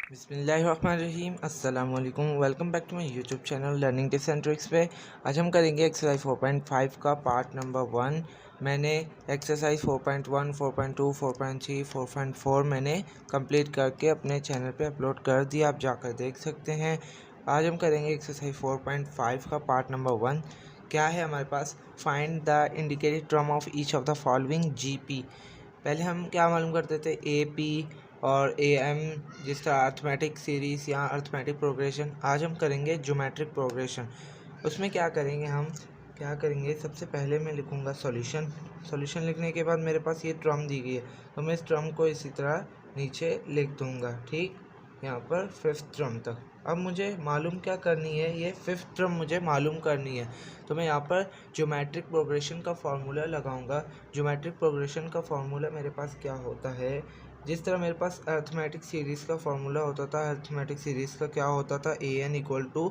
बिस्मिल्लाहिर्रहमानिर्रहीम अस्सलाम वालेकुम। Welcome back to my YouTube channel learning tips and tricks पे। आज हम करेंगे एक्सरसाइज 4.5 का पार्ट नंबर 1। मैंने एक्सरसाइज 4.1, 4.2, 4.3, 4.4 मैंने कंप्लीट करके अपने चैनल पे अपलोड कर दिया, आप जाकर देख सकते हैं। आज हम करेंगे एक्सरसाइज 4.5 का पार्ट नंबर 1। क्या है हमारे पास? Find the indicated term of each of the following GP. पहले हम क्या मालूम करते थे? ए पी और ए एम, जिस तरह अर्थमेटिक सीरीज़ या अर्थमेटिक प्रोग्रेशन। आज हम करेंगे ज्योमेट्रिक प्रोग्रेशन। उसमें क्या करेंगे सबसे पहले मैं लिखूँगा सॉल्यूशन। सॉल्यूशन लिखने के बाद मेरे पास ये टर्म दी गई है, तो मैं इस टर्म को इसी तरह नीचे लिख दूँगा। ठीक, यहाँ पर फिफ्थ टर्म तक। अब मुझे मालूम क्या करनी है, ये फिफ्थ टर्म मुझे मालूम करनी है, तो मैं यहाँ पर ज्योमेट्रिक प्रोग्रेशन का फार्मूला लगाऊंगा। ज्योमेट्रिक प्रोग्रेशन का फार्मूला मेरे पास क्या होता है? जिस तरह मेरे पास अर्थमेटिक सीरीज़ का फार्मूला होता था, अर्थमेटिक सीरीज़ का क्या होता था? A N equal to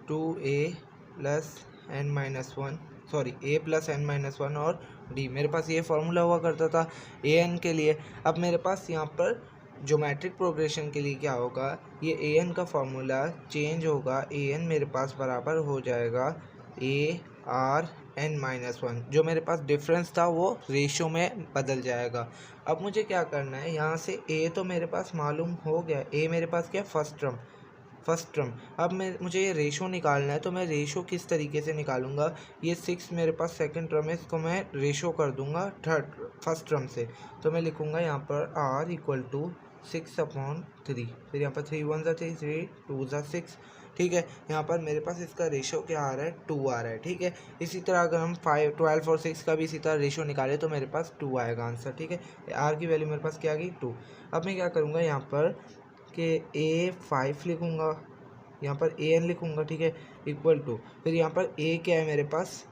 2a plus N minus one, sorry A plus N minus one और डी। मेरे पास ये फार्मूला हुआ करता था ए एन के लिए। अब मेरे पास यहाँ पर ज्योमेट्रिक प्रोग्रेशन के लिए क्या होगा? ये ए एन का फार्मूला चेंज होगा। ए एन मेरे पास बराबर हो जाएगा A R N minus one. जो मेरे पास डिफरेंस था वो रेशो में बदल जाएगा। अब मुझे क्या करना है? यहाँ से ए तो मेरे पास मालूम हो गया, ए मेरे पास क्या? First term. अब मुझे ये रेशो निकालना है, तो मैं रेशो किस तरीके से निकालूंगा? ये 6 मेरे पास सेकंड टर्म है, इसको मैं रेशो कर दूंगा फर्स्ट टर्म से। तो मैं लिखूंगा यहाँ पर r इक्वल टू 6/3। फिर यहाँ पर 3 1 ज़ा 3, 3 2 ज़ा 6। ठीक है, यहाँ पर मेरे पास इसका रेशो क्या आ रहा है? 2 आ रहा है। ठीक है, इसी तरह अगर हम 5, 12 और 6 का भी इसी तरह रेशो निकालें तो मेरे पास 2 आएगा आंसर। ठीक है, r की वैल्यू मेरे पास क्या आ गई? 2। अब मैं क्या करूँगा यहाँ पर कि A5 लिखूँगा, यहाँ पर AN लिखूँगा। ठीक है, इक्वल टू, फिर यहाँ पर A क्या है मेरे पास?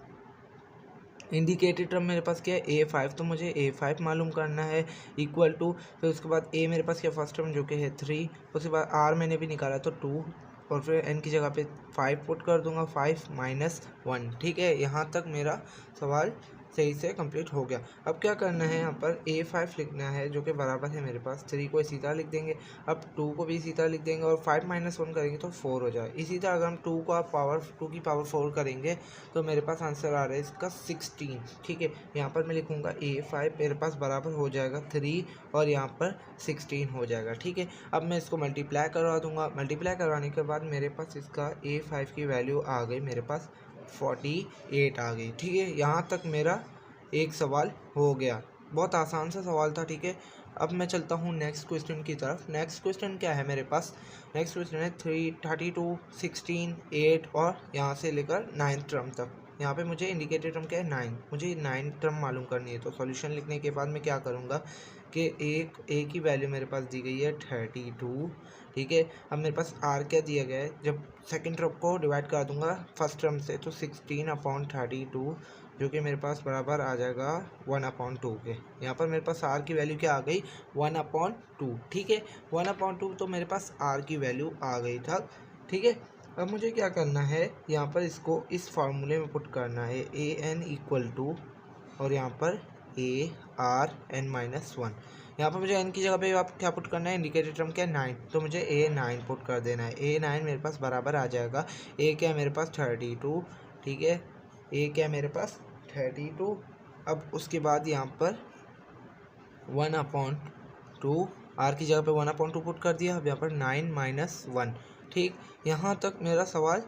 इंडिकेटेड टर्म मेरे पास क्या है? A5, तो मुझे A5 मालूम करना है। इक्वल टू, फिर उसके बाद A मेरे पास क्या? फर्स्ट टर्म जो कि है 3। उसके बाद R मैंने भी निकाला तो 2, और फिर N की जगह पे 5 पुट कर दूंगा, 5 माइनस 1। ठीक है, यहाँ तक मेरा सवाल सही से कंप्लीट हो गया। अब क्या करना है? यहाँ पर A5 लिखना है जो कि बराबर है मेरे पास 3 को इसी तरह लिख देंगे। अब 2 को भी इसी तरह लिख देंगे और 5 माइनस 1 करेंगे तो 4 हो जाए। इसी तरह अगर हम 2 की पावर 4 करेंगे तो मेरे पास आंसर आ रहा है इसका 16। ठीक है, यहाँ पर मैं लिखूँगा A5 मेरे पास बराबर हो जाएगा 3 और यहाँ पर 16 हो जाएगा। ठीक है, अब मैं इसको मल्टीप्लाई करवा दूंगा। मल्टीप्लाई करवाने के बाद मेरे पास इसका A5 की वैल्यू आ गई, मेरे पास 48 आ गई। ठीक है, यहाँ तक मेरा एक सवाल हो गया। बहुत आसान सा सवाल था। ठीक है, अब मैं चलता हूँ नेक्स्ट क्वेश्चन की तरफ। नेक्स्ट क्वेश्चन क्या है मेरे पास? नेक्स्ट क्वेश्चन है 32, 16, 8 और यहाँ से लेकर 9th टर्म तक। यहाँ पे मुझे इंडिकेटेड टर्म क्या है? 9। मुझे 9 टर्म मालूम करनी है, तो सॉल्यूशन लिखने के बाद मैं क्या करूँगा कि एक की वैल्यू मेरे पास दी गई है 32। ठीक है, अब मेरे पास आर क्या दिया गया है? जब सेकंड टर्म को डिवाइड कर दूंगा फर्स्ट टर्म से तो 16/32, जो कि मेरे पास बराबर आ जाएगा 1/2 के। यहाँ पर मेरे पास आर की वैल्यू क्या आ गई? 1/2। ठीक है, 1/2 तो मेरे पास आर की वैल्यू आ गई था। ठीक है, अब मुझे क्या करना है? यहाँ पर इसको इस फार्मूले में पुट करना है। ए एन इक्वल टू, और यहाँ पर A R N minus one. यहाँ पर मुझे एन की जगह पे आप क्या पुट करना है? इंडिकेटेड टर्म क्या है? 9, तो मुझे A9 पुट कर देना है। A9 मेरे पास बराबर आ जाएगा, ए क्या है मेरे पास? 32। ठीक है, ए क्या है मेरे पास? 32। अब उसके बाद यहाँ पर 1/2, आर की जगह पे 1/2 पुट कर दिया। अब यहाँ पर 9 माइनस 1। ठीक, यहाँ तक मेरा सवाल,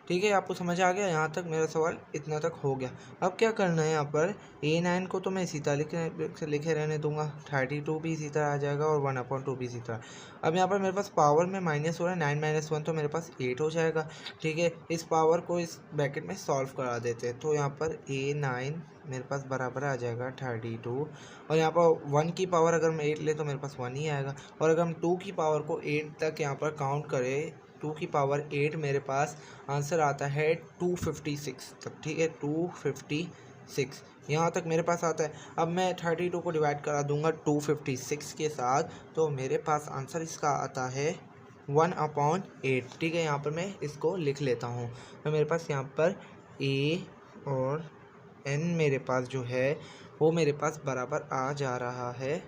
ठीक है, आपको समझ आ गया? यहाँ तक मेरा सवाल इतना तक हो गया। अब क्या करना है? यहाँ पर A9 को तो मैं इसी तरह लिखे रहने दूंगा, 32 भी इसी तरह आ जाएगा और 1/2 भी इसी तरह। अब यहाँ पर मेरे पास पावर में माइनस हो रहा है, 9 माइनस 1 तो मेरे पास 8 हो जाएगा। ठीक है, इस पावर को इस ब्रैकेट में सॉल्व करा देते हैं, तो यहाँ पर A9 मेरे पास बराबर आ जाएगा 32, और यहाँ पर 1 की पावर अगर हम 8 ले तो मेरे पास 1 ही आएगा, और अगर हम 2 की पावर को 8 तक यहाँ पर काउंट करें, 2 की पावर 8 मेरे पास आंसर आता है 256 तक। ठीक है, 256 यहाँ तक मेरे पास आता है। अब मैं 32 को डिवाइड करा दूंगा 256 के साथ, तो मेरे पास आंसर इसका आता है 1/8। ठीक है, यहाँ पर मैं इसको लिख लेता हूँ। तो मेरे पास यहाँ पर ए और एन मेरे पास जो है वो मेरे पास बराबर आ जा रहा है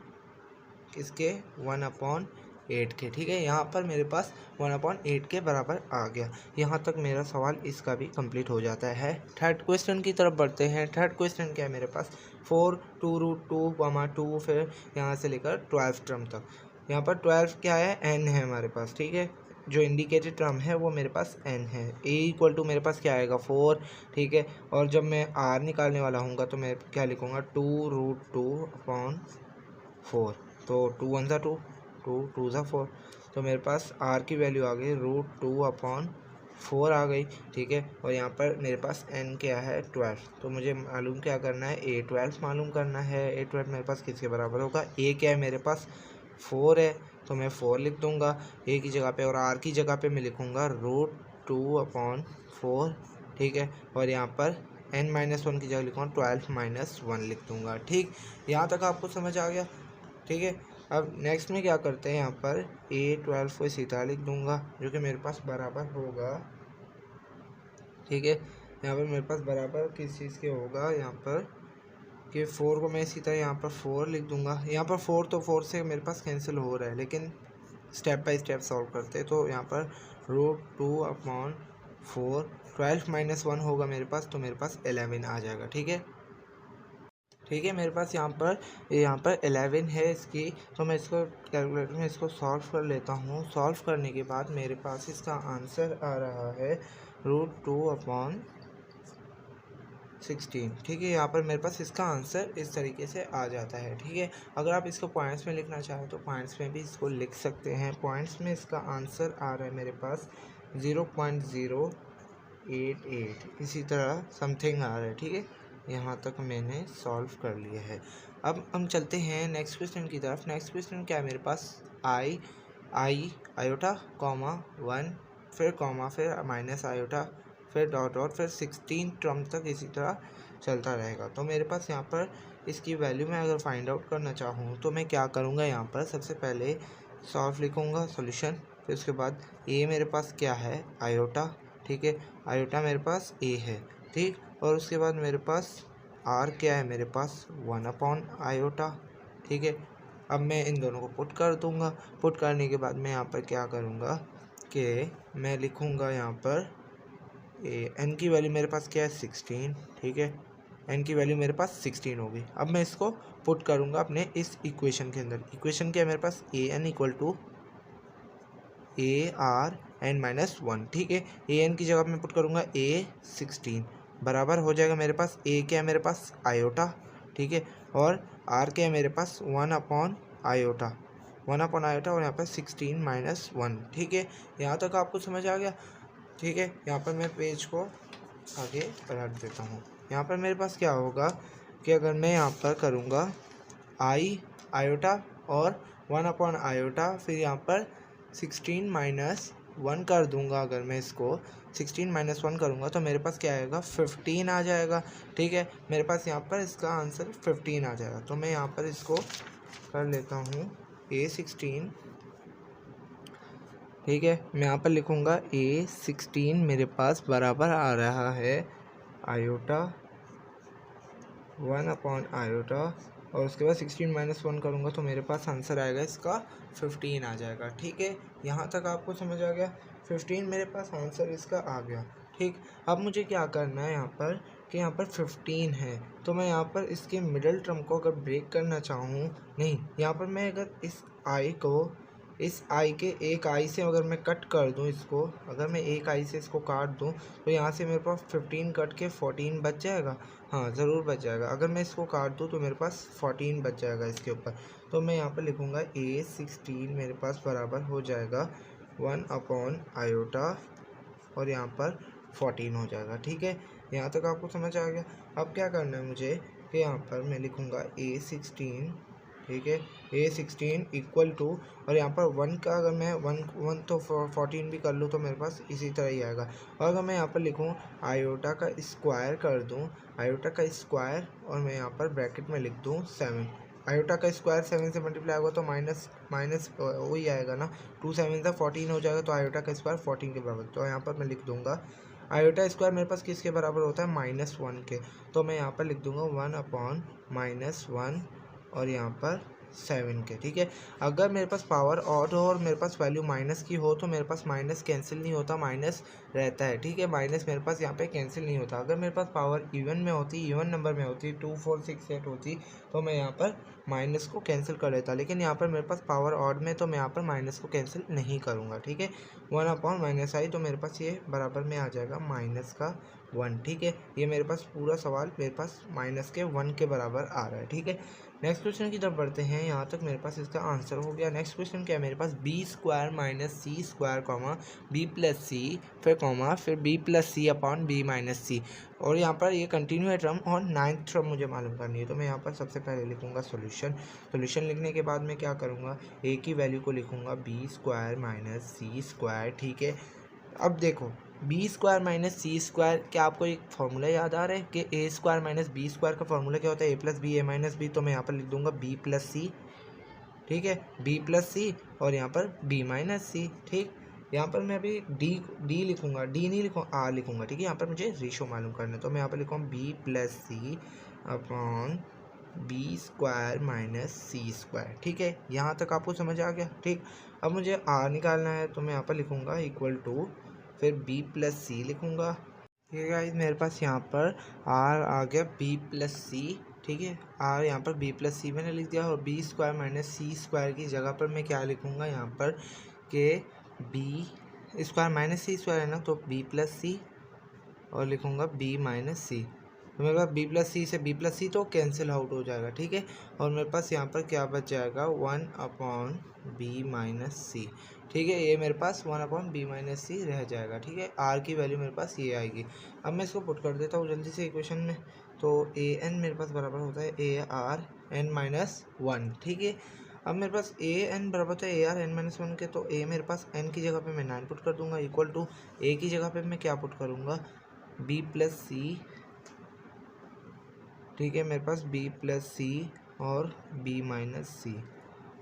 इसके 1/8 8 के। ठीक है, यहाँ पर मेरे पास 1/8 के बराबर आ गया। यहाँ तक मेरा सवाल इसका भी कंप्लीट हो जाता है। थर्ड क्वेश्चन की तरफ बढ़ते हैं। थर्ड क्वेश्चन क्या है मेरे पास, 4 2√2, 2 फिर यहाँ से लेकर 12 टर्म तक। यहाँ पर 12 क्या है, n है हमारे पास। ठीक है, जो इंडिकेटेड टर्म है वो मेरे पास n है। a इक्वल टू मेरे पास क्या आएगा, 4। ठीक है, और जब मैं r निकालने वाला हूँ तो मैं क्या लिखूँगा, 2√2/4। तो 2 1 2, 2 2 4, तो मेरे पास r की वैल्यू आ गई √2/4 आ गई। ठीक है, और यहाँ पर मेरे पास n क्या है, 12। तो मुझे मालूम क्या करना है, a12 मालूम करना है। a12 मेरे पास किसके बराबर होगा, a क्या है मेरे पास 4 है, तो मैं 4 लिख दूंगा a की जगह पे, और r की जगह पे मैं लिखूंगा √2/4। ठीक है, और यहाँ पर n-1 की जगह लिखूँगा 12-1 लिख दूंगा। ठीक, यहाँ तक आपको समझ आ गया। ठीक है, अब नेक्स्ट में क्या करते हैं, यहाँ पर a12 को इसी तरह लिख दूंगा, जो कि मेरे पास बराबर होगा। ठीक है, यहाँ पर मेरे पास बराबर किस चीज़ के होगा, यहाँ पर कि 4 को मैं इसी तरह यहाँ पर 4 लिख दूंगा। यहाँ पर 4 तो 4 से मेरे पास कैंसिल हो रहा है, लेकिन स्टेप बाय स्टेप सॉल्व करते हैं। तो यहाँ पर √2/4, 12-1 होगा मेरे पास, तो मेरे पास 11 आ जाएगा। ठीक है, ठीक है, मेरे पास यहाँ पर 11 है इसकी। तो मैं इसको कैलकुलेटर में इसको सॉल्व कर लेता हूँ। सॉल्व करने के बाद मेरे पास इसका आंसर आ रहा है √2/16। ठीक है, यहाँ पर मेरे पास इसका आंसर इस तरीके से आ जाता है। ठीक है, अगर आप इसको पॉइंट्स में लिखना चाहें तो पॉइंट्स में भी इसको लिख सकते हैं। पॉइंट्स में इसका आंसर आ रहा है मेरे पास 0.088, इसी तरह समथिंग आ रहा है। ठीक है, यहाँ तक मैंने सॉल्व कर लिया है। अब हम चलते हैं नेक्स्ट क्वेश्चन की तरफ। नेक्स्ट क्वेश्चन क्या है मेरे पास, आयोटा कॉमा 1 फिर कॉमा फिर माइनस आयोटा फिर डॉट डॉट फिर 16 टर्म तक इसी तरह चलता रहेगा। तो मेरे पास यहाँ पर इसकी वैल्यू मैं अगर फाइंड आउट करना चाहूँ तो मैं क्या करूँगा, यहाँ पर सबसे पहले सॉल्व लिखूँगा सॉल्यूशन, फिर उसके बाद ए मेरे पास क्या है, आयोटा। ठीक है, आयोटा मेरे पास ए है। ठीक, और उसके बाद मेरे पास आर क्या है, मेरे पास 1/आयोटा। ठीक है, अब मैं इन दोनों को पुट कर दूंगा। पुट करने के बाद मैं यहाँ पर क्या करूँगा कि मैं लिखूँगा यहाँ पर एन की वैल्यू मेरे पास क्या है, 16। ठीक है, एन की वैल्यू मेरे पास 16 होगी। अब मैं इसको पुट करूँगा अपने इस इक्वेशन के अंदर। इक्वेशन क्या है मेरे पास, ए एन इक्वल टू ARn-1। ठीक है, AN की जगह मैं पुट करूँगा A16 बराबर हो जाएगा मेरे पास A क्या है मेरे पास, आयोटा। ठीक है, और R क्या है मेरे पास 1/आयोटा, 1/आयोटा, और यहाँ पर 16-1। ठीक है, यहाँ तक आपको समझ आ गया। ठीक है, यहाँ पर मैं पेज को आगे बढ़ा देता हूँ। यहाँ पर मेरे पास क्या होगा कि अगर मैं यहाँ पर करूँगा आयोटा और 1/आयोटा, फिर यहाँ पर 16-1 कर दूंगा। अगर मैं इसको 16-1 करूँगा तो मेरे पास क्या आएगा, 15 आ जाएगा। ठीक है, मेरे पास यहाँ पर इसका आंसर 15 आ जाएगा। तो मैं यहाँ पर इसको कर लेता हूँ A16। ठीक है, मैं यहाँ पर लिखूँगा A16 मेरे पास बराबर आ रहा है आयोटा 1/आयोटा, और उसके बाद 16-1 करूँगा तो मेरे पास आंसर आएगा इसका 15 आ जाएगा। ठीक है, यहाँ तक आपको समझ आ गया। 15 मेरे पास आंसर इसका आ गया। ठीक, अब मुझे क्या करना है यहाँ पर कि यहाँ पर 15 है, तो मैं यहाँ पर इसके मिडल टर्म को अगर ब्रेक करना चाहूँ, नहीं, यहाँ पर मैं अगर इस आई को इस आई के एक आई से अगर मैं कट कर दूं इसको, अगर मैं एक आई से इसको काट दूं तो यहाँ से मेरे पास 15 कट के 14 बच जाएगा। हाँ, ज़रूर बच जाएगा। अगर मैं इसको काट दूं तो मेरे पास 14 बच जाएगा इसके ऊपर। तो मैं यहाँ पर लिखूँगा A16 मेरे पास बराबर हो जाएगा 1/आयोटा, और यहाँ पर 14 हो जाएगा। ठीक है, यहाँ तक आपको समझ आ गया। अब क्या करना है मुझे कि यहाँ पर मैं लिखूँगा A16। ठीक है, A16 इक्वल टू, और यहाँ पर 1 का अगर मैं 1 तो 14 भी कर लूँ तो मेरे पास इसी तरह ही आएगा। और अगर मैं यहाँ पर लिखूँ आयोटा का स्क्वायर कर दूँ, आयोटा का स्क्वायर, और मैं यहाँ पर ब्रैकेट में लिख दूँ 7। आयोटा का स्क्वायर 7 से मल्टीप्लाई होगा तो माइनस वही आएगा ना, 2 7 से 14 हो जाएगा, तो आयोटा का स्क्वायर 14 के बराबर। तो यहाँ पर मैं लिख दूँगा आयोटा स्क्वायर मेरे पास किसके बराबर होता है, -1 के। तो मैं यहाँ पर लिख दूँगा 1/-1, और यहाँ पर 7 के, ठीक है। अगर मेरे पास पावर ऑड हो और मेरे पास वैल्यू माइनस की हो तो मेरे पास माइनस कैंसिल नहीं होता, माइनस रहता है, ठीक है। माइनस मेरे पास यहाँ पे कैंसिल नहीं होता। अगर मेरे पास पावर इवन में होती, इवन नंबर में होती, 2 4 6 8 होती तो मैं यहाँ पर माइनस को कैंसिल कर लेता, लेकिन यहाँ पर मेरे पास पावर ऑड में तो मैं यहाँ पर माइनस को कैंसिल नहीं करूँगा, ठीक है। 1/-i तो मेरे पास ये बराबर में आ जाएगा -1, ठीक है। ये मेरे पास पूरा सवाल मेरे पास -1 के बराबर आ रहा है, ठीक है। नेक्स्ट क्वेश्चन की तरफ बढ़ते हैं। यहाँ तक मेरे पास इसका आंसर हो गया। नेक्स्ट क्वेश्चन क्या है मेरे पास, b² - c² comma b + c फिर कॉमा फिर b + c/b - c, और यहाँ पर ये कंटिन्यू है टर्म और 9th टर्म मुझे मालूम करनी है। तो मैं यहाँ पर सबसे पहले लिखूँगा सोल्यूशन लिखने के बाद मैं क्या करूँगा, a की वैल्यू को लिखूँगा b² - c², ठीक है। अब देखो b² - c², क्या आपको एक फार्मूला याद आ रहा है कि a² - b² का फार्मूला क्या होता है, a + b a - b। तो मैं यहाँ पर लिख दूंगा b + c, ठीक है, b + c और यहाँ पर b - c, ठीक। यहाँ पर मैं अभी d लिखूंगा, d नहीं लिखूंगा, r लिखूंगा, ठीक है। यहाँ पर मुझे रेशो मालूम करना है तो मैं यहाँ पर लिखूँगा b + c upon b² - c², ठीक है। यहाँ तक आपको समझ आ गया, ठीक। अब मुझे r निकालना है तो मैं यहाँ पर लिखूँगा इक्वल टू फिर b + c लिखूँगा, ठीक है गाइस। मेरे पास यहाँ पर r आ गया b + c, ठीक है। r यहाँ पर b + c मैंने लिख दिया, और b² - c² की जगह पर मैं क्या लिखूँगा यहाँ पर कि b² - c² है ना, तो b + c और लिखूँगा b - c। तो मेरे पास b + c से b + c तो कैंसिल आउट हो जाएगा, ठीक है। और मेरे पास यहाँ पर क्या बच जाएगा, 1/b - c, ठीक है। ये मेरे पास 1/b - c रह जाएगा, ठीक है। r की वैल्यू मेरे पास ये आएगी। अब मैं इसको पुट कर देता हूँ जल्दी से इक्वेशन में। तो an मेरे पास बराबर होता है ARn-1, ठीक है। अब मेरे पास an बराबर होता है ARn-1 के, तो a मेरे पास n की जगह पे मैं 9 पुट कर दूंगा, इक्वल टू a की जगह पे मैं क्या पुट करूँगा, b + c, ठीक है। मेरे पास b + c और b - c,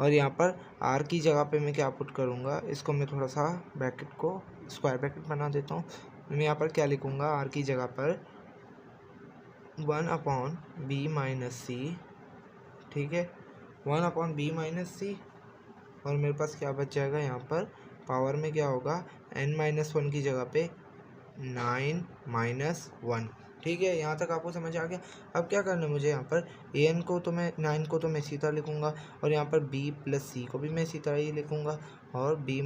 और यहाँ पर r की जगह पे मैं क्या पुट करूँगा, इसको मैं थोड़ा सा ब्रैकेट को स्क्वायर ब्रैकेट बना देता हूँ। मैं यहाँ पर क्या लिखूँगा, r की जगह पर 1/b - c, ठीक है, 1/b - c, और मेरे पास क्या बच जाएगा यहाँ पर पावर में क्या होगा, n-1 की जगह पे 9 - 1, ठीक है। यहाँ तक आपको समझ आ गया। अब क्या करना है मुझे, यहाँ पर an को तो मैं 9 को तो मैं इसी तरह लिखूँगा, और यहाँ पर b + c को भी मैं इसी तरह ही लिखूँगा, और b -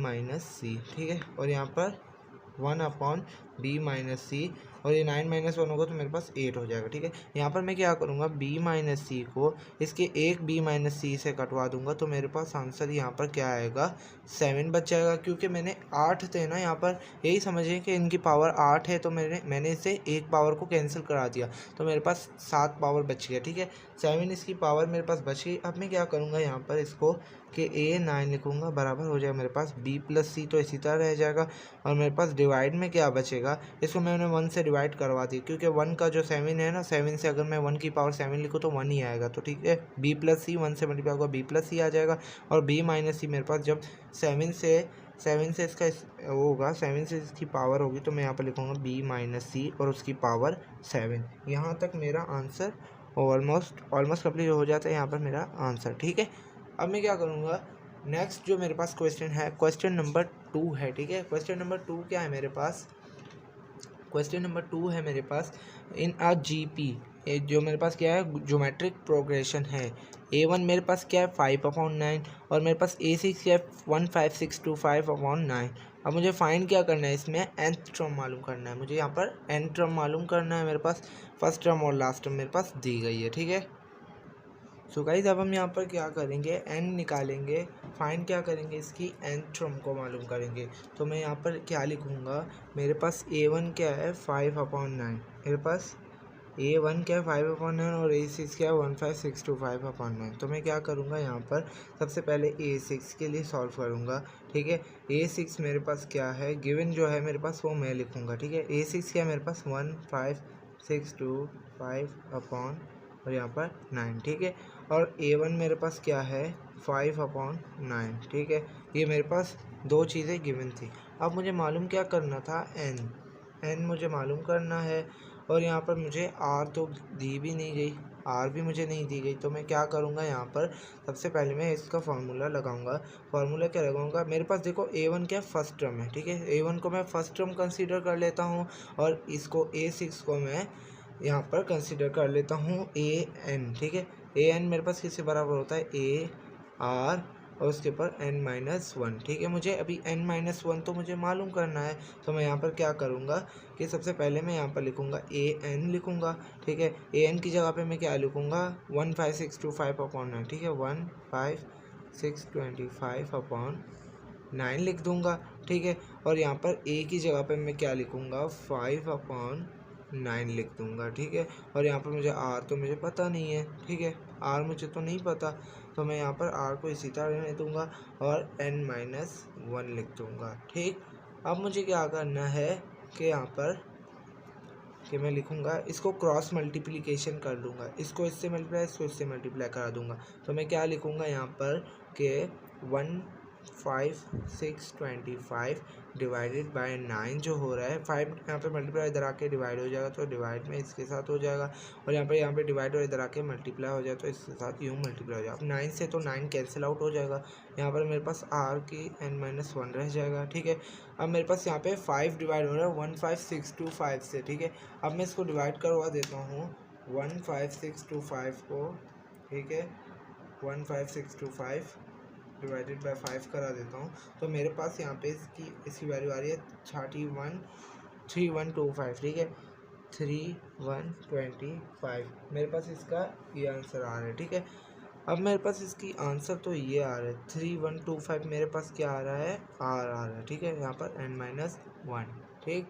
c, ठीक है। और यहाँ पर 1/b - c, और ये 9 - 1 होगा तो मेरे पास 8 हो जाएगा, ठीक है। यहाँ पर मैं क्या करूँगा, b - c को इसके एक b - c से कटवा दूंगा, तो मेरे पास आंसर यहाँ पर क्या आएगा, 7 बच जाएगा। क्योंकि मैंने 8 थे ना यहाँ पर, यही समझिए कि इनकी पावर 8 है, तो मैंने इसे एक पावर को कैंसिल करा दिया, तो मेरे पास 7 पावर बच गया, ठीक है। 7 इसकी पावर मेरे पास बच गई। अब मैं क्या करूँगा यहाँ पर इसको कि a9 लिखूँगा, बराबर हो जाएगा मेरे पास b + c, तो इसी तरह रह जाएगा। और मेरे पास डिवाइड में क्या बचेगा, इसको मैंने 1 से डिवाइड करवा दी, क्योंकि 1 का जो 7 है ना, 7 से अगर मैं 1 की पावर 7 लिखूँ तो 1 ही आएगा, तो ठीक है। b + c 1 से मल्टीप्लाई होगा, b + c आ जाएगा, और b - c मेरे पास जब 7 से इसका वो होगा, 7 से इसकी पावर होगी, तो मैं यहाँ पर लिखूँगा b - c और उसकी पावर 7। यहाँ तक मेरा आंसर ऑलमोस्ट कंप्लीट हो जाता है यहाँ पर मेरा आंसर, ठीक है। अब मैं क्या करूँगा, नेक्स्ट जो मेरे पास क्वेश्चन है, क्वेश्चन नंबर 2 है, ठीक है। क्वेश्चन नंबर 2 क्या है मेरे पास, क्वेश्चन नंबर 2 है मेरे पास, इन अ जीपी, जो मेरे पास क्या है, ज्योमेट्रिक प्रोग्रेशन है। a1 मेरे पास क्या है, 5/9, और मेरे पास a6 क्या है, 15625/9। अब मुझे फाइंड क्या करना है, इसमें nth टर्म मालूम करना है मुझे। यहाँ पर n टर्म मालूम करना है मेरे पास, फर्स्ट टर्म और लास्ट टर्म मेरे पास दी गई है, ठीक है। सो गाइस अब हम यहाँ पर क्या करेंगे, n निकालेंगे, फाइंड क्या करेंगे, इसकी nth टर्म को मालूम करेंगे। तो मैं यहाँ पर क्या लिखूँगा, मेरे पास a1 क्या है, 5/9, मेरे पास a1 क्या है, 5/9, और a6 क्या है, 15625/9। तो मैं क्या करूँगा, यहाँ पर सबसे पहले a6 के लिए सॉल्व करूँगा, ठीक है। a6 मेरे पास क्या है, गिवन जो है मेरे पास वो मैं लिखूँगा, ठीक है। a6 क्या है मेरे पास, 15625 और यहाँ पर 9, ठीक है। और a1 मेरे पास क्या है, 5/9, ठीक है। ये मेरे पास दो चीज़ें गिवन थी। अब मुझे मालूम क्या करना था, n मुझे मालूम करना है, और यहाँ पर मुझे r तो दी भी नहीं गई, आर भी मुझे नहीं दी गई। तो मैं क्या करूँगा यहाँ पर, सबसे पहले मैं इसका फार्मूला लगाऊंगा। फार्मूला क्या लगाऊंगा, मेरे पास देखो A1 क्या फर्स्ट टर्म है, ठीक है। A1 को मैं फर्स्ट टर्म कंसीडर कर लेता हूँ और इसको A6 को मैं यहाँ पर कंसीडर कर लेता हूँ AN, ठीक है। AN मेरे पास किससे बराबर होता है, AR और उसके ऊपर n-1, ठीक है। मुझे अभी n-1 तो मुझे मालूम करना है। तो मैं यहाँ पर क्या करूँगा कि सबसे पहले मैं यहाँ पर लिखूँगा AN लिखूँगा, ठीक है। AN की जगह पे मैं क्या लिखूँगा, 15625/9, ठीक है। 15625/9 लिख दूँगा, ठीक है। और यहाँ पर A की जगह पे मैं क्या लिखूँगा, 5/9 लिख दूँगा, ठीक है। और यहाँ पर मुझे R तो मुझे पता नहीं है, ठीक है। R मुझे तो नहीं पता, तो मैं यहाँ पर R को इसी तरह रहने दूँगा और n-1 लिख दूँगा, ठीक। अब मुझे क्या करना है कि यहाँ पर कि मैं लिखूँगा, इसको क्रॉस मल्टीप्लिकेशन कर लूँगा, इसको इससे मल्टीप्लाई, इसको इससे मल्टीप्लाई करा दूँगा। तो मैं क्या लिखूँगा यहाँ पर कि 15625 डिवाइडेड बाय 9 जो हो रहा है, 5 यहाँ पे मल्टीप्लाई इधर आके डिवाइड हो जाएगा तो डिवाइड में इसके साथ हो जाएगा, और यहाँ पे डिवाइड और इधर आके मल्टीप्लाई हो जाए तो इसके साथ यूँ मल्टीप्लाई हो जाएगा। अब 9 से तो 9 कैंसिल आउट हो जाएगा, यहाँ पर मेरे पास r की n-1 रह जाएगा, ठीक है। अब मेरे पास यहाँ पे 5 डिवाइड हो रहा है 15625 से, ठीक है। अब मैं इसको डिवाइड करवा देता हूँ 15625 को, ठीक है। 15625 डिवाइडेड बाय 5 करा देता हूँ, तो मेरे पास यहाँ पे इसकी वैल्यू आ रही है 3125, ठीक है। 3125 मेरे पास इसका ये आंसर आ रहा है, ठीक है। अब मेरे पास इसकी आंसर तो ये आ रहा है 3125, मेरे पास क्या आ रहा है, आर आ रहा है, ठीक है। यहाँ पर n-1, ठीक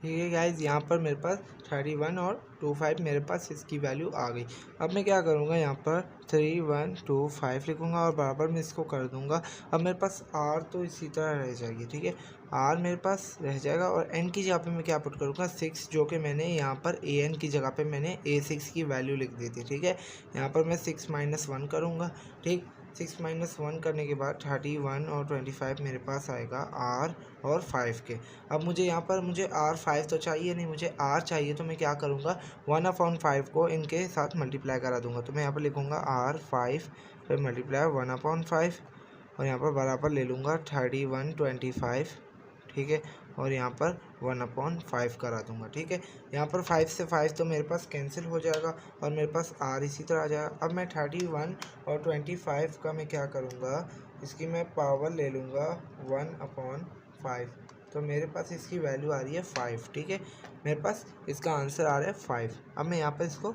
है गाइज। यहाँ पर मेरे पास 31 और 25 मेरे पास इसकी वैल्यू आ गई। अब मैं क्या करूँगा, यहाँ पर 3125 लिखूँगा और बराबर में इसको कर दूँगा। अब मेरे पास r तो इसी तरह रह जाएगी, ठीक है। r मेरे पास रह जाएगा और n की जगह पे मैं क्या पुट करूँगा, 6, जो कि मैंने यहाँ पर an की जगह पे मैंने A6 की वैल्यू लिख दी थी, ठीक है। यहाँ पर मैं 6-1 करूँगा, ठीक। 6-1 करने के बाद 31 और 25 मेरे पास आएगा r और 5 के। अब मुझे यहाँ पर मुझे r5 तो चाहिए नहीं, मुझे r चाहिए, तो मैं क्या करूँगा, 1/5 को इनके साथ मल्टीप्लाई करा दूँगा। तो मैं यहाँ पर लिखूँगा r5 फिर मल्टीप्लाई 1/5 और यहाँ पर बराबर ले लूँगा 3125, ठीक है। और यहाँ पर 1/5 करा दूँगा, ठीक है। यहाँ पर 5 से 5 तो मेरे पास कैंसिल हो जाएगा और मेरे पास r इसी तरह आ जाएगा। अब मैं 31 और 25 का मैं क्या करूँगा, इसकी मैं पावर ले लूँगा 1/5, तो मेरे पास इसकी वैल्यू आ रही है 5, ठीक है। मेरे पास इसका आंसर आ रहा है 5। अब मैं यहाँ पर इसको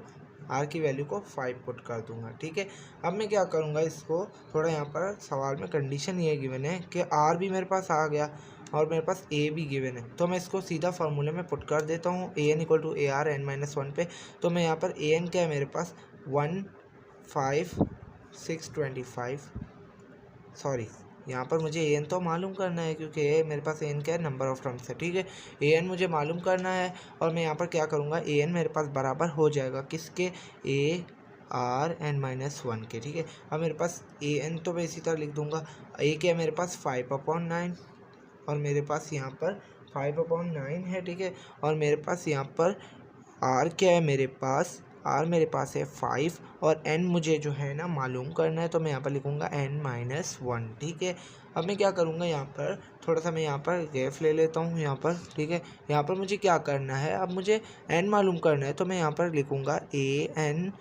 r की वैल्यू को 5 पुट कर दूंगा, ठीक है। अब मैं क्या करूँगा, इसको थोड़ा यहाँ पर सवाल में कंडीशन ये गिवन है कि r भी मेरे पास आ गया और मेरे पास a भी गिवन है, तो मैं इसको सीधा फार्मूले में पुट कर देता हूँ an = AR n-1 पे। तो मैं यहाँ पर an क्या है मेरे पास 15625, सॉरी यहाँ पर मुझे an तो मालूम करना है क्योंकि मेरे पास an क्या है, नंबर ऑफ टर्म्स है, ठीक है। an मुझे मालूम करना है और मैं यहाँ पर क्या करूँगा, an मेरे पास बराबर हो जाएगा किसके, AR n-1 के, ठीक है। अब मेरे पास an तो मैं इसी तरह लिख दूँगा, a क्या है मेरे पास 5/9 और मेरे पास यहाँ पर 5/9 है, ठीक है। और मेरे पास यहाँ पर r क्या है, मेरे पास है 5 और n मुझे जो है ना मालूम करना है, तो मैं यहाँ पर लिखूँगा n-1, ठीक है। अब मैं क्या करूँगा, यहाँ पर थोड़ा सा मैं यहाँ पर गैप ले लेता हूँ यहाँ पर, ठीक है। यहाँ पर मुझे क्या करना है, अब मुझे n मालूम करना है, तो मैं यहाँ पर लिखूँगा an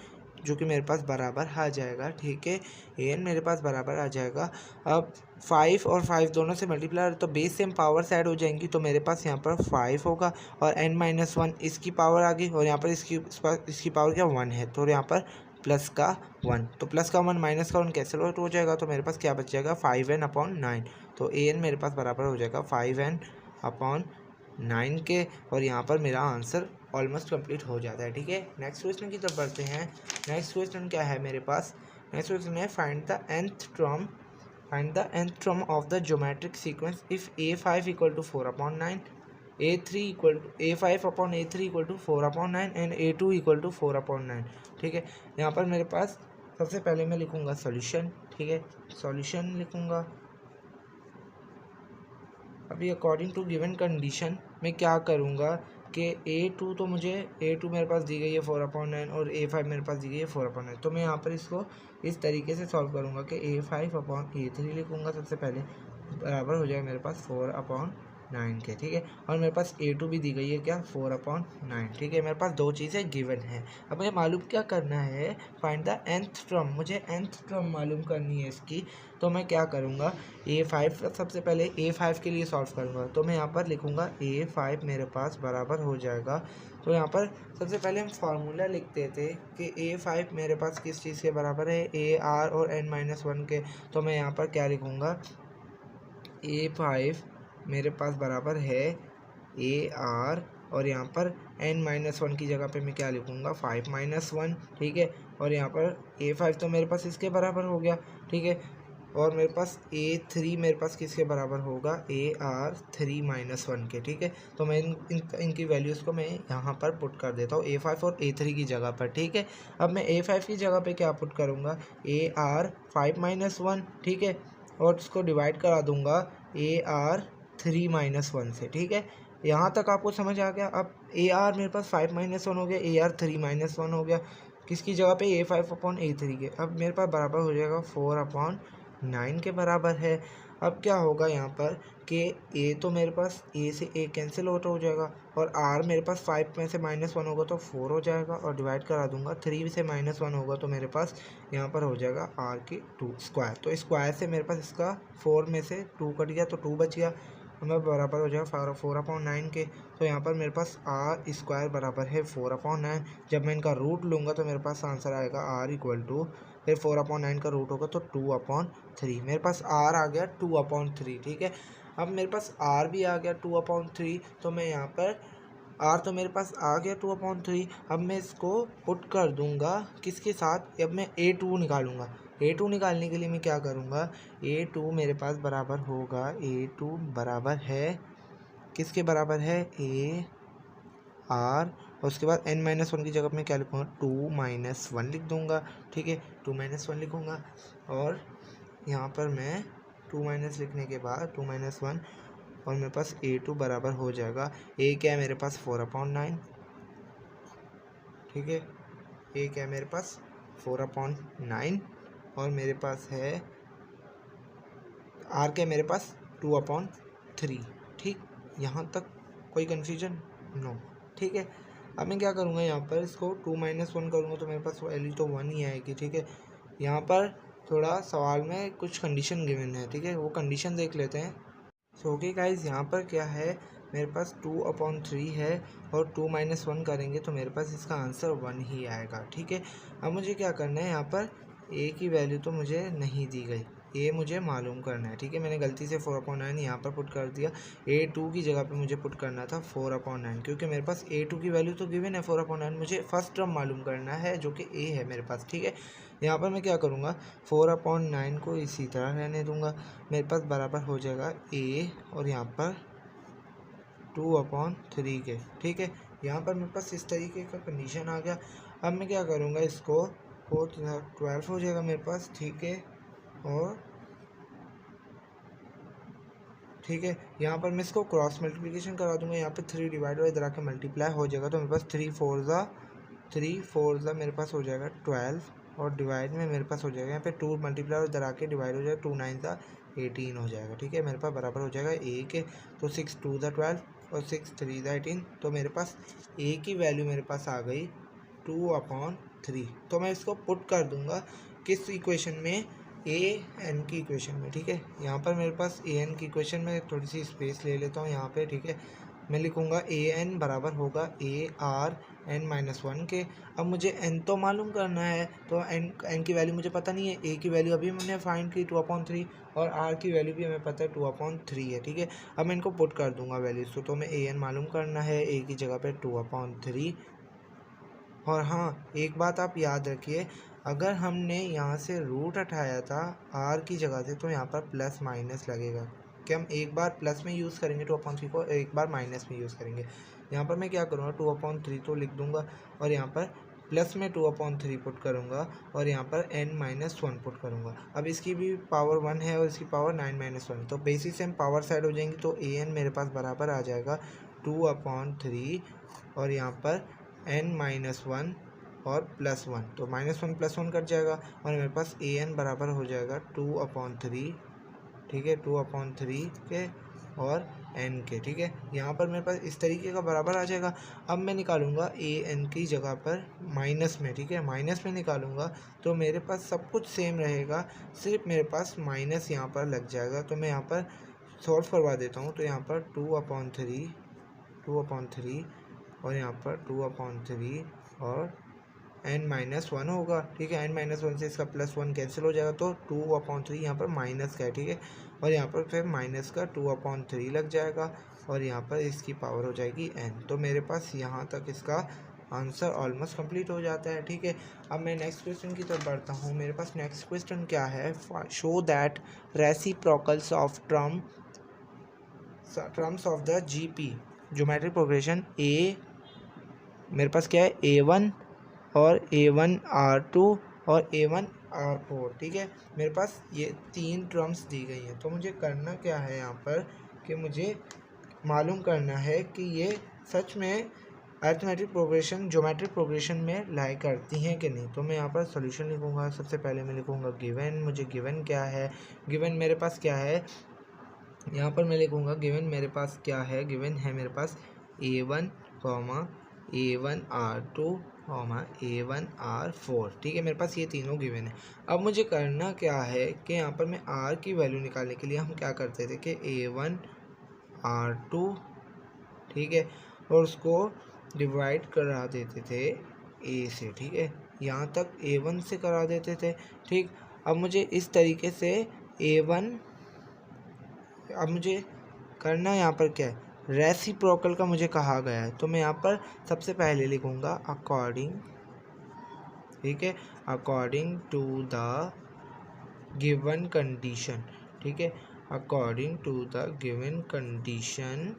जो कि मेरे पास बराबर आ जाएगा, ठीक है। an मेरे पास बराबर आ जाएगा। अब 5 और 5 दोनों से मल्टीप्लाई तो बेस सेम पावर्स ऐड हो जाएंगी, तो मेरे पास यहाँ पर 5 होगा और n-1 इसकी पावर आ गई और यहाँ पर इसकी पावर क्या 1 है, तो यहाँ पर प्लस का 1, तो प्लस का 1 माइनस का 1 कैंसिल आउट हो जाएगा, तो मेरे पास क्या बच जाएगा 5n/9। तो an मेरे पास बराबर हो जाएगा 5n/9 के और यहाँ पर मेरा आंसर ऑलमोस्ट कंप्लीट हो जाता है, ठीक है। नेक्स्ट क्वेश्चन की तरफ बढ़ते हैं। नेक्स्ट क्वेश्चन क्या है मेरे पास, नेक्स्ट क्वेश्चन है find the nth term of the geometric sequence if a5 = 4/9, a5/A3 = 4/9 and a2 = 4/9, ठीक है। यहाँ पर मेरे पास सबसे पहले मैं लिखूँगा सॉल्यूशन, ठीक है। सॉल्यूशन लिखूँगा। अभी अकॉर्डिंग टू गिवन कंडीशन मैं क्या करूँगा कि A2 तो मुझे A2 मेरे पास दी गई है 4/9 और A5 मेरे पास दी गई है 4/9। तो मैं यहाँ पर इसको इस तरीके से सॉल्व करूँगा कि A5/A3 लिखूँगा सबसे पहले, बराबर हो जाएगा मेरे पास 4/9 के, ठीक है। और मेरे पास A2 भी दी गई है क्या, 4/9, ठीक है। मेरे पास दो चीज़ें गिवन है। अब मुझे मालूम क्या करना है, फाइंड द nth टर्म। मुझे nth टर्म मालूम करनी है इसकी। तो मैं क्या करूँगा, A5 सबसे पहले A5 के लिए सॉल्व करूँगा। तो मैं यहाँ पर लिखूँगा A5 मेरे पास बराबर हो जाएगा। तो यहाँ पर सबसे पहले हम फार्मूला लिखते थे कि A5 मेरे पास किस चीज़ के बराबर है, AR और n-1 के। तो मैं यहाँ पर क्या लिखूँगा, A5 मेरे पास बराबर है AR और यहाँ पर n-1 की जगह पे मैं क्या लिखूँगा, 5-1, ठीक है। और यहाँ पर A5 तो मेरे पास इसके बराबर हो गया, ठीक है। और मेरे पास A3 मेरे पास किसके बराबर होगा, AR 3-1 के, ठीक है। तो मैं इनकी वैल्यूज़ को मैं यहाँ पर पुट कर देता हूँ A5 और A3 की जगह पर, ठीक है। अब मैं A5 की जगह पे क्या पुट करूँगा, AR 5-1, ठीक है। और इसको डिवाइड करा दूँगा AR 3-1 से, ठीक है। यहाँ तक आपको समझ आ गया। अब AR मेरे पास 5-1 हो गया, AR 3-1 हो गया, किसकी जगह पे, A5/A3 के। अब मेरे पास बराबर हो जाएगा 4/9 के बराबर है। अब क्या होगा यहाँ पर कि A तो मेरे पास A से A कैंसिल आउट हो जाएगा और R मेरे पास 5 में से -1 होगा तो 4 हो जाएगा और डिवाइड करा दूंगा, 3 से -1 होगा तो मेरे पास यहाँ पर हो जाएगा R की 2 स्क्वायर। तो स्क्वायर से मेरे पास इसका 4 में से 2 कट गया तो 2 बच गया, हमें बराबर हो जाएगा 4/9 के। तो यहाँ पर मेरे पास R स्क्वायर बराबर है 4/9। जब मैं इनका रूट लूँगा तो मेरे पास आंसर आएगा R इक्वल टू, फिर 4/9 का रूट होगा तो 2/3। मेरे पास R आ गया 2/3, ठीक है। अब मेरे पास R भी आ गया 2/3। तो मैं यहाँ पर R तो मेरे पास आ गया 2/3। अब मैं इसको पुट कर दूंगा किसके साथ, अब मैं A2 निकालूंगा। A2 निकालने के लिए मैं क्या करूँगा, A2 मेरे पास बराबर होगा, A2 बराबर है किसके बराबर है, AR और उसके बाद n-1 की जगह मैं क्या लिखूँगा, 2-1 लिख दूँगा, ठीक है। 2-1 लिखूँगा और यहाँ पर मैं 2- लिखने के बाद 2-1 और मेरे पास A2 बराबर हो जाएगा, A क्या है मेरे पास 4/9, ठीक है। A क्या है मेरे पास 4/9 और मेरे पास है R क्या है मेरे पास 2/3, ठीक। यहाँ तक कोई कन्फ्यूजन, नो, ठीक है। अब मैं क्या करूँगा, यहाँ पर इसको 2-1 करूँगा तो मेरे पास वैल्यू तो 1 ही आएगी, ठीक है। यहाँ पर थोड़ा सवाल में कुछ कंडीशन गिवन है, ठीक है, वो कंडीशन देख लेते हैं। सो ओके गाइज, यहाँ पर क्या है, मेरे पास 2/3 है और 2-1 करेंगे तो मेरे पास इसका आंसर 1 ही आएगा, ठीक है। अब मुझे क्या करना है, यहाँ पर A की वैल्यू तो मुझे नहीं दी गई, A मुझे मालूम करना है, ठीक है। मैंने गलती से 4/9 यहाँ पर पुट कर दिया, A2 की जगह पे मुझे पुट करना था 4/9, क्योंकि मेरे पास A2 की वैल्यू तो गिवन है 4/9, मुझे फर्स्ट टर्म मालूम करना है जो कि A है मेरे पास, ठीक है। यहाँ पर मैं क्या करूँगा, 4/9 को इसी तरह रहने दूँगा, मेरे पास बराबर हो जाएगा A और यहाँ पर 2/3 के, ठीक है। यहाँ पर मेरे पास इस तरीके का कंडीशन आ गया। अब मैं क्या करूँगा, इसको 12 हो जाएगा मेरे पास, ठीक है। और ठीक है, यहाँ पर मैं इसको क्रॉस मल्टीप्लिकेशन करा दूंगा, यहाँ पे 3 डिवाइड और इधर आके मल्टीप्लाई हो जाएगा तो मेरे पास 3 4 मेरे पास हो जाएगा 12 और डिवाइड में मेरे पास हो जाएगा यहाँ पे 2 मल्टीप्लाई और इधर आके डिवाइड हो जाएगा, 2 9 18 हो जाएगा, ठीक है। मेरे पास बराबर हो जाएगा A के, तो 6 2 12 और 6 3 18। तो मेरे पास A की वैल्यू मेरे पास आ गई 2/3। तो मैं इसको पुट कर दूंगा किस इक्वेशन में, AN की इक्वेशन में, ठीक है। यहाँ पर मेरे पास AN की इक्वेशन में थोड़ी सी स्पेस ले लेता हूँ यहाँ पे, ठीक है। मैं लिखूँगा AN बराबर होगा AR n-1 के। अब मुझे n तो मालूम करना है, तो n की वैल्यू मुझे पता नहीं है, A की वैल्यू अभी मैंने फाइंड की 2/3 और R की वैल्यू भी हमें पता है 2/3 है, ठीक है। अब मैं इनको पुट कर दूंगा वैल्यूज़, तो मैं AN मालूम करना है, A की जगह पे 2/3। और हाँ, एक बात आप याद रखिए, अगर हमने यहाँ से रूट हटाया था R की जगह से तो यहाँ पर प्लस माइनस लगेगा, कि हम एक बार प्लस में यूज़ करेंगे 2/3 को, एक बार माइनस में यूज़ करेंगे। यहाँ पर मैं क्या करूँगा, 2/3 तो लिख दूँगा और यहाँ पर प्लस में 2/3 पुट करूँगा और यहाँ पर n-1 पुट करूँगा। अब इसकी भी पावर 1 है और इसकी पावर 9-1, तो बेसिस से हम पावर साइड हो जाएंगे तो AN मेरे पास बराबर आ जाएगा 2/3 और यहाँ पर n-1 और +1, तो -1 +1 कट जाएगा और मेरे पास an बराबर हो जाएगा 2/3, ठीक है, 2/3 के और n के, ठीक है। यहाँ पर मेरे पास इस तरीके का बराबर आ जाएगा। अब मैं निकालूंगा an की जगह पर माइनस में, ठीक है, माइनस में निकालूंगा तो मेरे पास सब कुछ सेम रहेगा, सिर्फ मेरे पास माइनस यहाँ पर लग जाएगा। तो मैं यहाँ पर सॉल्व करवा देता हूँ। तो यहाँ पर 2/3 और यहाँ पर 2/3 और n-1 होगा, ठीक है। n-1 से इसका +1 कैंसिल हो जाएगा, तो 2/3 यहाँ पर माइनस का है, ठीक है, और यहाँ पर फिर माइनस का 2/3 लग जाएगा और यहाँ पर इसकी पावर हो जाएगी n। तो मेरे पास यहाँ तक इसका आंसर ऑलमोस्ट कंप्लीट हो जाता है, ठीक है। अब मैं नेक्स्ट क्वेश्चन की तरफ बढ़ता हूँ। मेरे पास नेक्स्ट क्वेश्चन क्या है, show that reciprocals of terms of the GP geometric progression A, मेरे पास क्या है a1 और a1r2 और a1r4, ठीक है। मेरे पास ये 3 टर्म्स दी गई हैं। तो मुझे करना क्या है यहाँ पर कि मुझे मालूम करना है कि ये सच में अरिथमेटिक प्रोग्रेशन ज्योमेट्रिक प्रोग्रेशन में लाई करती हैं कि नहीं। तो मैं यहाँ पर सॉल्यूशन लिखूँगा। सबसे पहले मैं लिखूँगा गिवन। मुझे गिवन क्या है, गिवन मेरे पास क्या है, यहाँ पर मैं लिखूँगा गिवन मेरे पास क्या है, गिवन है मेरे पास a1, a1r2, a1r4, ठीक है। मेरे पास ये तीनों गिवन है। अब मुझे करना क्या है कि यहाँ पर मैं r की वैल्यू निकालने के लिए हम क्या करते थे कि a1r2, ठीक है, और उसको डिवाइड करा देते थे a से, ठीक है, यहाँ तक a1 से करा देते थे, ठीक। अब मुझे इस तरीके से a1, अब मुझे करना यहाँ पर क्या है, रेसिप्रोकल का मुझे कहा गया है। तो मैं यहाँ पर सबसे पहले लिखूँगा अकॉर्डिंग, ठीक है, according to the given condition, ठीक है, according to the given condition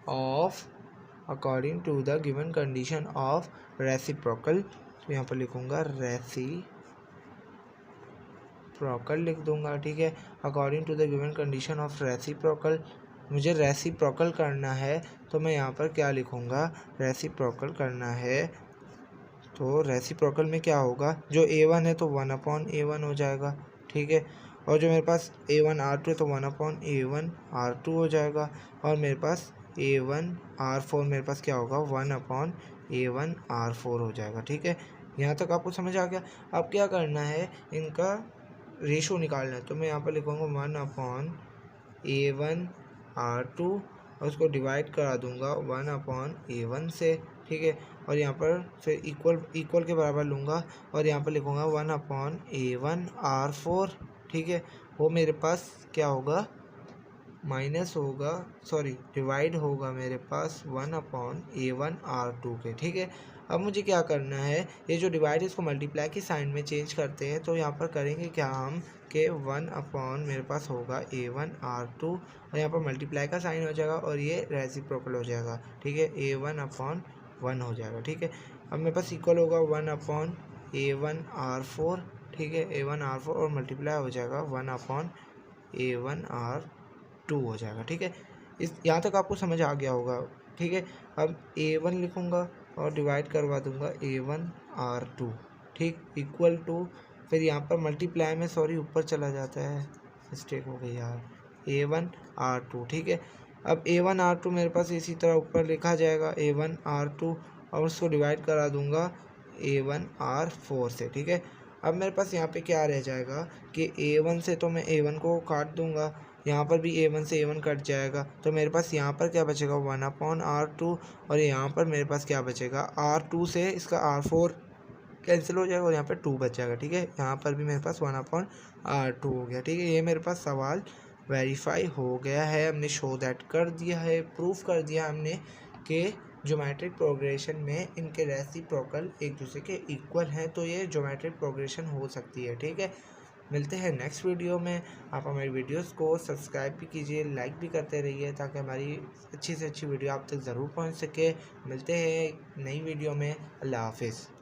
of, according to the given condition of reciprocal. तो यहाँ पर लिखूँगा रेसिप्रोकल लिख दूँगा, ठीक है, according to the given condition of reciprocal. मुझे रेसिप्रोकल करना है तो मैं यहाँ पर क्या लिखूँगा, रेसिप्रोकल करना है तो रेसिप्रोकल में क्या होगा, जो a1 है तो 1/a1 हो जाएगा, ठीक है, और जो मेरे पास a1r2 है तो 1/a1r2 हो जाएगा, और मेरे पास a1r4 मेरे पास क्या होगा, 1/a1r4 हो जाएगा, ठीक है। यहाँ तक आपको समझ आ गया। अब क्या करना है, इनका रेशो निकालना है। तो मैं यहाँ पर लिखूँगा 1/a1r2 और उसको डिवाइड करा दूँगा 1/a1 से, ठीक है, और यहाँ पर फिर इक्वल के बराबर लूँगा और यहाँ पर लिखूँगा 1/a1r4, ठीक है। वो मेरे पास क्या होगा, माइनस होगा, सॉरी डिवाइड होगा मेरे पास 1/a1r2 के, ठीक है। अब मुझे क्या करना है, ये जो डिवाइड है इसको मल्टीप्लाई की साइन में चेंज करते हैं। तो यहाँ पर करेंगे क्या हम कि 1/ मेरे पास होगा a1r2 और यहाँ पर मल्टीप्लाई का साइन हो जाएगा और ये रेसिप्रोकल हो जाएगा, ठीक है, a1/1 हो जाएगा, ठीक है। अब मेरे पास इक्वल होगा 1/a1r4, ठीक है, a1r4 और मल्टीप्लाई हो जाएगा 1/a1r2 हो जाएगा, ठीक है। इस यहाँ तक आपको समझ आ गया होगा, ठीक है। अब a1 लिखूँगा और डिवाइड करवा दूँगा a1r2, ठीक, इक्वल टू, फिर यहाँ पर मल्टीप्लाई में सॉरी ऊपर चला जाता है, मिस्टेक हो गई यार, a1r2, ठीक है। अब a1r2 मेरे पास इसी तरह ऊपर लिखा जाएगा a1r2 और उसको डिवाइड करा दूँगा a1r4 से, ठीक है। अब मेरे पास यहाँ पे क्या रह जाएगा कि a1 से तो मैं a1 को काट दूँगा, यहाँ पर भी a1 से a1 कट जाएगा, तो मेरे पास यहाँ पर क्या बचेगा 1/r2 और यहाँ पर मेरे पास क्या बचेगा, r2 से इसका r4 कैंसिल हो जाएगा और यहाँ पर 2 बच जाएगा, ठीक है। यहाँ पर भी मेरे पास 1/r2 हो गया, ठीक है। ये मेरे पास सवाल वेरीफाई हो गया है, हमने शो दैट कर दिया है, प्रूफ कर दिया हमने कि ज्योमेट्रिक प्रोग्रेशन में इनके रेसिप्रोकल एक दूसरे के इक्वल हैं, तो ये ज्योमेट्रिक प्रोग्रेशन हो सकती है, ठीक है। मिलते हैं नेक्स्ट वीडियो में। आप हमारी वीडियोस को सब्सक्राइब भी कीजिए, लाइक भी करते रहिए ताकि हमारी अच्छी से अच्छी वीडियो आप तक ज़रूर पहुंच सके। मिलते हैं नई वीडियो में। अल्लाह हाफिज़।